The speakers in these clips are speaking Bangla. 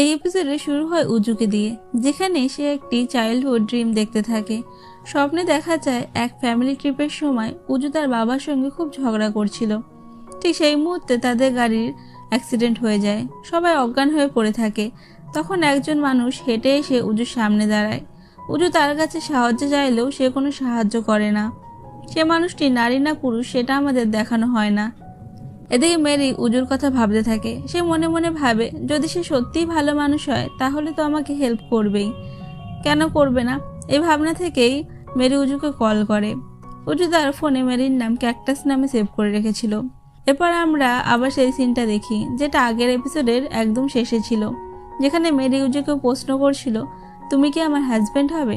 এই এপিসোডে শুরু হয় উজুকে দিয়ে, যেখানে সে একটি চাইল্ডহুড ড্রিম দেখতে থাকে। স্বপ্নে দেখা যায় এক ফ্যামিলি ট্রিপের সময় উজু তার বাবার সঙ্গে খুব ঝগড়া করছিল। ঠিক সেই মুহূর্তে তাদের গাড়ির অ্যাক্সিডেন্ট হয়ে যায়, সবাই অজ্ঞান হয়ে পড়ে থাকে। তখন একজন মানুষ হেঁটে এসে উজুর সামনে দাঁড়ায়। উজু তার কাছে সাহায্য চাইলেও সে কোনো সাহায্য করে না। সে মানুষটি নারী না পুরুষ সেটা আমাদের দেখানো হয় না। এদিকে মেরি উজুর কথা ভাবতে থাকে। সে মনে মনে ভাবে, যদি সে সত্যিই ভালো মানুষ হয় তাহলে তো আমাকে হেল্প করবেই, কেন করবে না। এই ভাবনা থেকেই মেরি উজুকে কল করে। উজু তার ফোনে মেরির নাম ক্যাকটাস নামে সেভ করে রেখেছিল। এরপর আমরা আবার সেই সিনটা দেখি, যেটা আগের এপিসোডের একদম শেষে ছিল, যেখানে মেরি উজুকে প্রশ্ন করছিল, তুমি কি আমার হাজব্যান্ড হবে?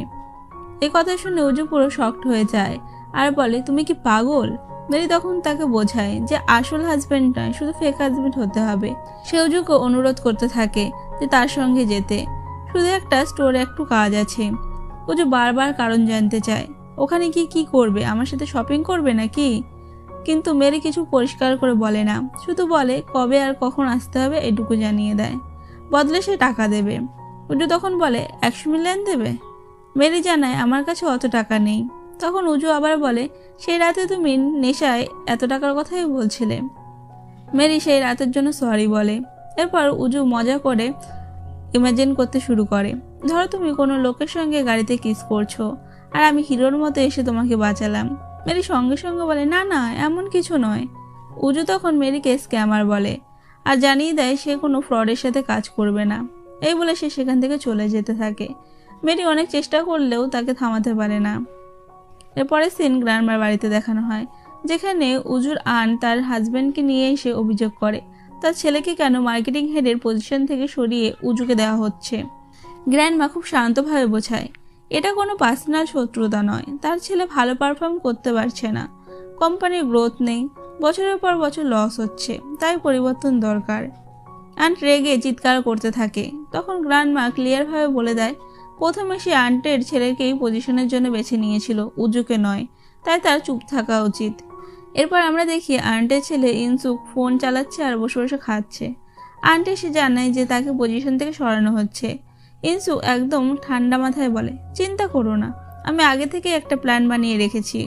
এই কথা শুনে উজু পুরো শকড হয়ে যায় আর বলে, তুমি কি পাগল? মেরি তখন তাকে বোঝায় যে আসল হাজব্যান্ড নয়, শুধু ফেক হাজব্যান্ড হতে হবে। সে উজুকে অনুরোধ করতে থাকে যে তার সঙ্গে যেতে, শুধু একটা স্টোরে একটু কাজ আছে। উজু বারবার কারণ জানতে চায়, ওখানে কি করবে, আমার সাথে শপিং করবে নাকি? কিন্তু মেরি কিছু পরিষ্কার করে বলে না, শুধু বলে কবে আর কখন আসতে হবে এটুকু জানিয়ে দেয়, বদলে সে টাকা দেবে। উজু তখন বলে, 100 মিলিয়ন দেবে? মেরি জানায়, আমার কাছে অত টাকা নেই। তখন উজু আবার বলে, সেই রাতে তুমি নেশায় এত টাকার কথাই বলছিলে। মেরি সেই রাতের জন্য সরি বলে। এরপর উজু মজা করে ইমাজিন করতে শুরু করে, ধরো তুমি কোনো লোকের সঙ্গে গাড়িতে কিস করছো আর আমি হিরোর মতো এসে তোমাকে বাঁচালাম। মেরি সঙ্গে সঙ্গে বলে, না না, এমন কিছু নয়। উজু তখন মেরিকে স্ক্যামার বলে আর জানিয়ে দেয় সে কোনো ফ্রডের সাথে কাজ করবে না। এই বলে সে সেখান থেকে চলে যেতে থাকে। মেরি অনেক চেষ্টা করলেও তাকে থামাতে পারে না। এরপরে সিন গ্র্যান্ডমার বাড়িতে দেখানো হয়, যেখানে উজুর তার হাজব্যান্ডকে নিয়ে এসে অভিযোগ করে তার ছেলেকে কেন মার্কেটিং হেডের পজিশন থেকে সরিয়ে উজুকে দেওয়া হচ্ছে। গ্র্যান্ডমা খুব শান্তভাবে বোঝায়, এটা কোনো পার্সোনাল শত্রুতা নয়, তার ছেলে ভালো পারফর্ম করতে পারছে না, কোম্পানির গ্রোথ নেই, বছরের পর বছর লস হচ্ছে, তাই পরিবর্তন দরকার। রেগে চিৎকার করতে থাকে। তখন গ্র্যান্ডমা ক্লিয়ারভাবে বলে দেয়, প্রথমে সে আন্টের ছেলেকেই পজিশনের জন্য বেছে নিয়েছিল, উজুকে নয়, তাই তার চুপ থাকা উচিত। এরপর আমরা দেখি আন্টের ছেলে ইনসুক ফোন চালাচ্ছে আর বসে বসে খাচ্ছে। আন্টে সে জানায় যে তাকে পজিশন থেকে সরানো হচ্ছে। ইনসু একদম ঠান্ডা মাথায় বলে, চিন্তা করো না, আমি আগে থেকে একটা প্ল্যান বানিয়ে রেখেছি।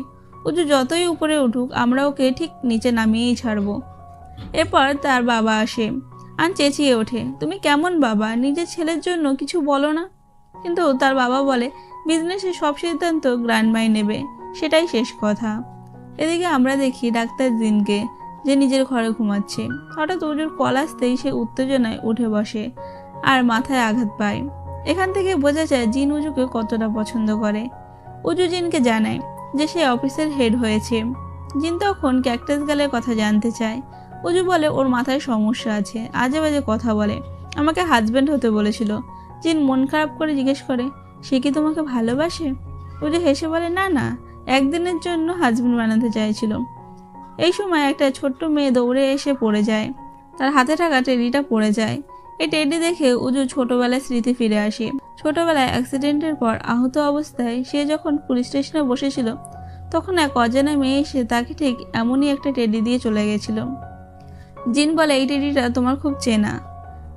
উজু যতই উপরে উঠুক আমরা ওকে ঠিক নিচে নামিয়েই ছাড়বো। এরপর তার বাবা আসে। চেঁচিয়ে ওঠে, তুমি কেমন বাবা, নিজের ছেলের জন্য কিছু বলো না? কিন্তু তার বাবা বলে, বিজনেসের সব সিদ্ধান্ত গ্র্যান্ডমাই নেবে, সেটাই শেষ কথা। এদিকে আমরা দেখি ডাক্তার জিনকে, যে নিজের ঘরে ঘুমাচ্ছে। হঠাৎ উজুর কল আসতেই সে উত্তেজনায় উঠে বসে আর মাথায় আঘাত পায়। এখান থেকে বোঝা যায় জিন উজুকে কতটা পছন্দ করে। উজু জিনকে জানায় যে সে অফিসের হেড হয়েছে। জিন তখন ক্যাকটাস গালের কথা জানতে চায়। উজু বলে ওর মাথায় সমস্যা আছে, আজে বাজে কথা বলে, আমাকে হাজব্যান্ড হতে বলেছিল। জিন মন খারাপ করে জিজ্ঞেস করে, সে কি তোমাকে ভালোবাসে? উজু হেসে বলে, না না, একদিনের জন্য হাজব্যান্ড বানাতে চাইছিল। এই সময় একটা ছোট্ট মেয়ে দৌড়ে এসে পড়ে যায়, তার হাতে থাকা টেডিটা পড়ে যায়। এই টেডি দেখে উজু ছোটবেলায় স্মৃতি ফিরে আসে। ছোটবেলায় অ্যাক্সিডেন্টের পর আহত অবস্থায় সে যখন পুলিশ স্টেশনে বসেছিল, তখন এক অজানা মেয়ে এসে তাকে ঠিক এমনই একটা টেডি দিয়ে চলে গেছিল। জিন বলে, এই টেডিটা তোমার খুব চেনা,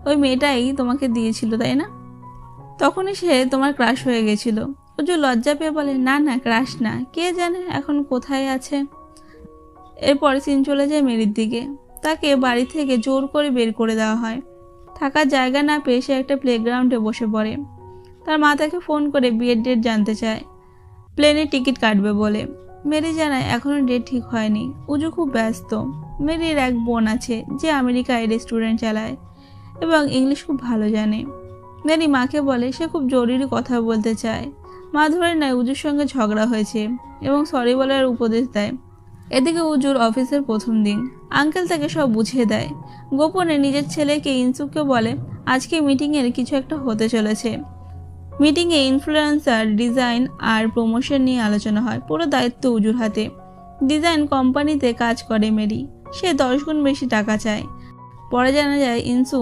ওই মেয়েটাই তোমাকে দিয়েছিল তাই না? তখনই সে তোমার ক্রাশ হয়ে গেছিল। উজু লজ্জা পেয়ে বলে, না না, ক্রাশ না, কে জানে এখন কোথায় আছে। এরপর সিন চলে যায় মেরির দিকে। তাকে বাড়ি থেকে জোর করে বের করে দেওয়া হয়। থাকার জায়গা না পেয়ে সে একটা প্লেগ্রাউন্ডে বসে পড়ে। তার মা তাকে ফোন করে বিয়ের ডেট জানতে চায়, প্লেনের টিকিট কাটবে বলে। মেরি জানায় এখনো ডেট ঠিক হয়নি, উজু খুব ব্যস্ত। মেরির এক বোন আছে যে আমেরিকায় রেস্টুরেন্ট চালায় এবং ইংলিশ খুব ভালো জানে। মেরি মাকে বলে সে খুব জরুরি কথা বলতে চায়। মা ধরে নেয় উজুর সঙ্গে ঝগড়া হয়েছে এবং সরি বলার উপদেশ দেয়। এদিকে উজুর অফিসের প্রথম দিন। আঙ্কেল তাকে সব বুঝিয়ে দেয়। গোপনে নিজের ছেলেকে ইনসুককে বলে আজকে মিটিংয়ের কিছু একটা হতে চলেছে। মিটিংয়ে ইনফ্লুয়েন্সার, ডিজাইন আর প্রমোশন নিয়ে আলোচনা হয়। পুরো দায়িত্ব উজুর হাতে। ডিজাইন কোম্পানিতে কাজ করে মেরি, সে 10 গুণ বেশি টাকা চায়। পরে জানা যায় ইনসু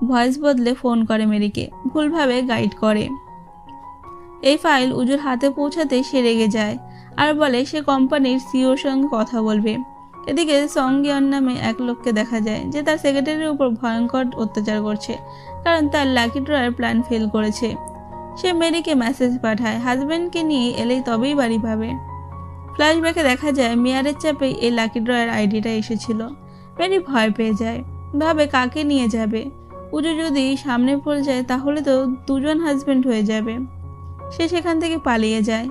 ভয়েস বদলে ফোন করে মেরিকে, ভুলভাবে গাইড করে। এই ফাইল উজুর হাতে পৌঁছাতে সে রেগে যায় আর বলে সে কোম্পানির সিইওর সঙ্গে কথা বলবে। এদিকে সংগিয়ন নামে এক লোককে দেখা যায় যে তার সেক্রেটারির উপর ভয়ঙ্কর অত্যাচার করছে, কারণ তার লাকি ড্রয়ের প্ল্যান ফেল করেছে। সে মেরিকে মেসেজ পাঠায় হাজব্যান্ডকে নিয়ে এলেই তবেই বাড়ি পাবে। ফ্ল্যাশব্যাকে দেখা যায় মেয়ারের চাপেই এই লাকি ড্রয়ের আইডিটা এসেছিল। মেরি ভয় পেয়ে যায়, ভাবে কাকে নিয়ে যাবে। উজু যদি সামনে পড়ে যায় তাহলে তো দুজন হাজব্যান্ড হয়ে যাবে। সে সেখান থেকে পালিয়ে যায়।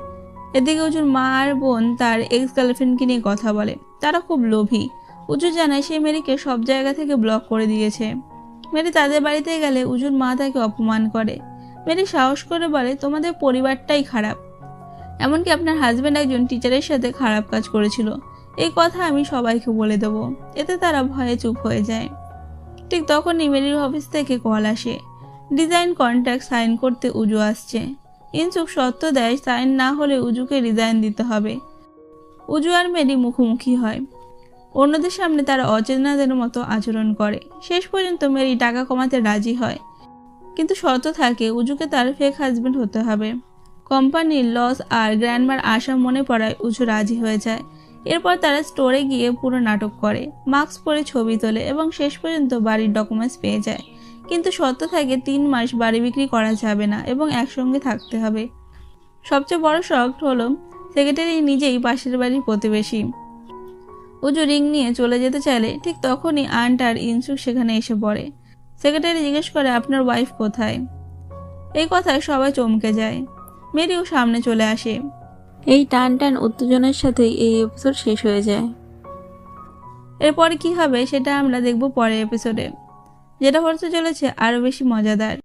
এদিকে উজুর মা আর বোন তার এক্স গার্লফ্রেন্ডকে নিয়ে কথা বলে। তারা খুব লোভী। উজু জানায় সে মেরিকে সব জায়গা থেকে ব্লক করে দিয়েছে। মেরি তাদের বাড়িতে গেলে উজুর মা তাকে অপমান করে। মেরি সাহস করে বলে, তোমাদের পরিবারটাই খারাপ, এমনকি আপনার হাজব্যান্ড একজন টিচারের সাথে খারাপ কাজ করেছিল। এই কথা আমি সবাইকে বলে দেবো। এতে তারা ভয়ে চুপ হয়ে যায়। ঠিক তখনই মেরির অফিস থেকে কল আসে। ডিজাইন কন্ট্রাক্ট সাইন করতে উজু আসছে। ইনসুক সত্য দেয় সাইন না হলে উজুকে রিজাইন দিতে হবে। উজু আর মেরি মুখোমুখি হয়। অন্যদের সামনে তারা অচেনাদের মতো আচরণ করে। শেষ পর্যন্ত মেরি টাকা কমাতে রাজি হয়, কিন্তু শর্ত থাকে উজুকে তার ফেক হাজব্যান্ড হতে হবে। কোম্পানির লস আর গ্র্যান্ডমার আশা মনে পড়ায় উজু রাজি হয়ে যায়। এরপর তারা স্টোরে গিয়ে পুরো নাটক করে, মাস্ক পরে ছবি তোলে এবং শেষ পর্যন্ত বাড়ির ডকুমেন্টস পেয়ে যায়। কিন্তু শর্ত থাকে 3 মাস বাড়ি বিক্রি করা যাবে না এবং একসঙ্গে থাকতে হবে। সবচেয়ে বড় শখ হলো সেক্রেটারি নিজেই পাশের বাড়ির প্রতিবেশী। উজু রিং নিয়ে চলে যেতে চাইলে ঠিক তখনই আন্ট আর ইনসুক সেখানে এসে পড়ে। সেক্রেটারি জিজ্ঞেস করে, আপনার ওয়াইফ কোথায়? এই কথায় সবাই চমকে যায়। মেরিও সামনে চলে আসে। এই টান টান উত্তেজনার সাথেই এই এপিসোড শেষ হয়ে যায়। এরপরে কি হবে সেটা আমরা দেখব পরের এপিসোডে, যেটা হতে চলেছে আরো বেশি মজাদার।